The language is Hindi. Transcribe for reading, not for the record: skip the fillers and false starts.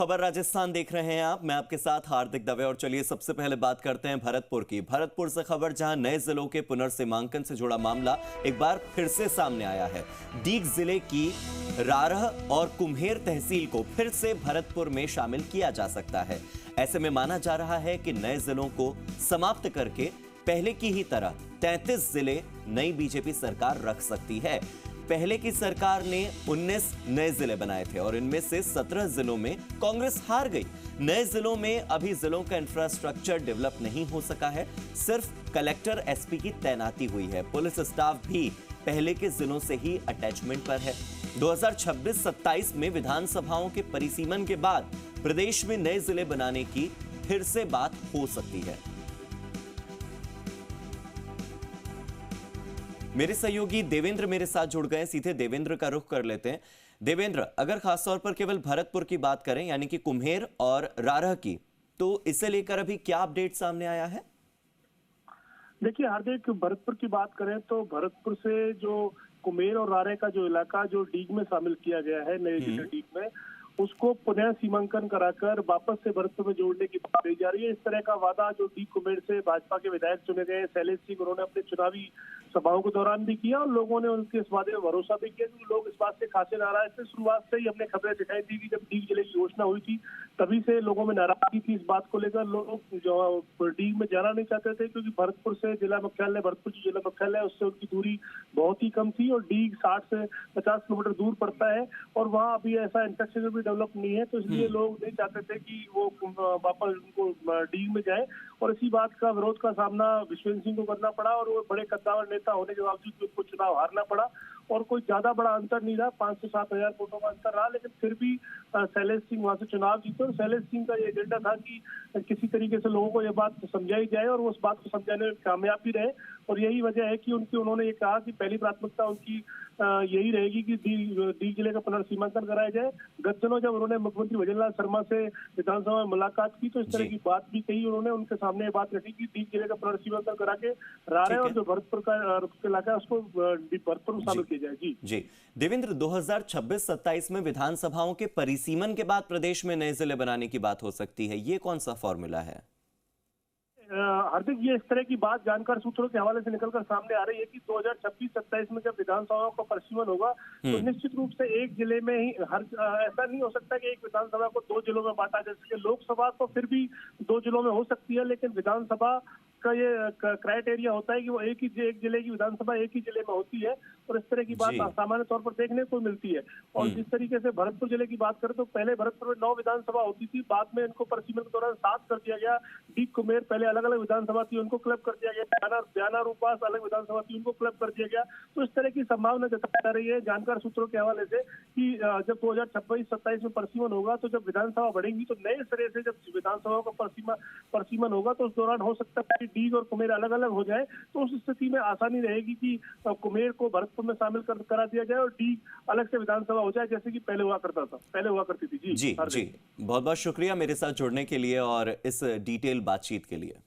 खबर राजस्थान देख रहे हैं आप। मैं आपके साथ हार्दिक दवे। और चलिए सबसे पहले बात करते हैं भरतपुर की। भरतपुर से खबर, जहां नए जिलों के पुनर्सीमांकन से जुड़ा मामला एक बार फिर से सामने आया है। डीग जिले की रारह और कुम्हेर तहसील को फिर से भरतपुर में शामिल किया जा सकता है। ऐसे में माना जा रहा है कि नए जिलों को समाप्त करके पहले की ही तरह 33 जिले नई बीजेपी सरकार रख सकती है। पहले की सरकार ने 19 नए जिले बनाए थे और इनमें से 17 जिलों में कांग्रेस हार गई। नए जिलों में अभी जिलों का इंफ्रास्ट्रक्चर डेवलप नहीं हो सका है। सिर्फ कलेक्टर एसपी की तैनाती हुई है। पुलिस स्टाफ भी पहले के जिलों से ही अटैचमेंट पर है। 2026-27 में विधानसभाओं के परिसीमन के बाद प्रदेश में नए जिले बनाने की फिर से बात हो सकती है। मेरे सहयोगी देवेंद्र मेरे साथ जुड़ गए। सीधे देवेंद्र का रुख कर लेते हैं। देवेंद्र, अगर खासतौर पर केवल भरतपुर की बात करें, यानी कि कुम्हेर और रारह की, तो इसे लेकर अभी क्या अपडेट सामने आया है? देखिए हार्दिक, भरतपुर की बात करें तो भरतपुर से जो कुम्हेर और रारह का जो इलाका जो डीग में शामिल किया गया है, नए जिले डीग में, उसको पुनः सीमांकन कराकर वापस से भरतपुर में जोड़ने की बात कही जा रही है। इस तरह का वादा जो डीग कुम्हेर से भाजपा के विधायक चुने गए शैलेश सिंह, उन्होंने अपने चुनावी सभाओं के दौरान भी किया और लोगों ने उनके इस वादे में भरोसा भी किया। क्योंकि लोग इस बात से खासे नाराज थे। शुरुआत से ही हमने खबरें दिखाई थी कि जब डीग जिले की घोषणा हुई थी तभी से लोगों में नाराजगी थी इस बात को लेकर। लोग जो डीग में जाना नहीं चाहते थे क्योंकि भरतपुर से जिला मुख्यालय, भरतपुर जो जिला मुख्यालय है उससे उनकी दूरी बहुत ही कम थी और डीग 60 से 50 किलोमीटर दूर पड़ता है और वहाँ अभी ऐसा इंफ्रास्ट्रक्चर भी डेवलप नहीं है। तो इसलिए लोग नहीं चाहते थे कि वो वापस उनको डीग में जाए और इसी बात का विरोध का सामना विश्वेंद्र सिंह को करना पड़ा और वो बड़े कद्दावर नेता होने के बावजूद उनको चुनाव हारना पड़ा। और कोई ज्यादा बड़ा अंतर नहीं रहा, 5 से 7 हजार वोटों का अंतर रहा, लेकिन फिर भी शैलेश सिंह वहां से चुनाव जीते। और शैलेश सिंह का ये एजेंडा था कि किसी तरीके से लोगों को ये बात समझाई जाए और वो उस बात को समझाने में कामयाब भी रहे। और यही वजह है कि उन्होंने ये कहा कि पहली प्राथमिकता उनकी यही रहेगी कि डीग जिले का पुनर्सीमांकन कराया जाए। गत दिनों जब उन्होंने मुख्यमंत्री भजनलाल शर्मा से विधानसभा में मुलाकात की तो इस तरह की बात भी कही। उन्होंने उनके सामने ये बात रखी कि डीग जिले का पुनर्सीमांकन करा के रारह और जो भरतपुर का इलाका है उसको भरतपुर में शामिल किया जाए। जी देवेंद्र, 2026-27 में विधानसभाओं के परिसीमन के बाद प्रदेश में नए जिले बनाने की बात हो सकती है। ये कौन सा फॉर्मूला है? हार्दिक, ये इस तरह की बात जानकार सूत्रों के हवाले से निकलकर सामने आ रही है कि 2026-27 में जब विधानसभाओं का परिसीमन होगा तो निश्चित रूप से एक जिले में ही ऐसा नहीं हो सकता कि एक विधानसभा को 2 जिलों में बांटा जा सके। लोकसभा तो फिर भी 2 जिलों में हो सकती है, लेकिन विधानसभा का ये क्राइटेरिया होता है कि वो एक जिले की विधानसभा एक ही जिले में होती है और इस तरह की बात सामान्य तौर पर देखने को मिलती है। और जिस तरीके से भरतपुर जिले की बात करें तो पहले भरतपुर में 9 विधानसभा होती थी, बाद में इनको परिसीमन के दौरान 7 कर दिया गया। डीग कुम्हेर पहले अलग अलग विधानसभा थी, उनको क्लब कर दिया गया। बयाना रूपास अलग विधानसभा थी, उनको क्लब कर दिया गया। तो इस तरह की संभावना जताई जा रही है जानकार सूत्रों के हवाले से कि जब 2026-27 में परिसीमन होगा तो जब विधानसभा बढ़ेंगी तो नए सिरे से जब विधानसभाओं का परिसीमन होगा तो उस दौरान हो सकता है कि डीग और कुम्हेर अलग अलग हो जाए। तो उस स्थिति में आसानी रहेगी कि कुम्हेर को भरतपुर में शामिल करा दिया जाए और डीग अलग से विधानसभा हो जाए, जैसे कि पहले हुआ करती थी। जी बहुत बहुत शुक्रिया मेरे साथ जुड़ने के लिए और इस डिटेल बातचीत के लिए।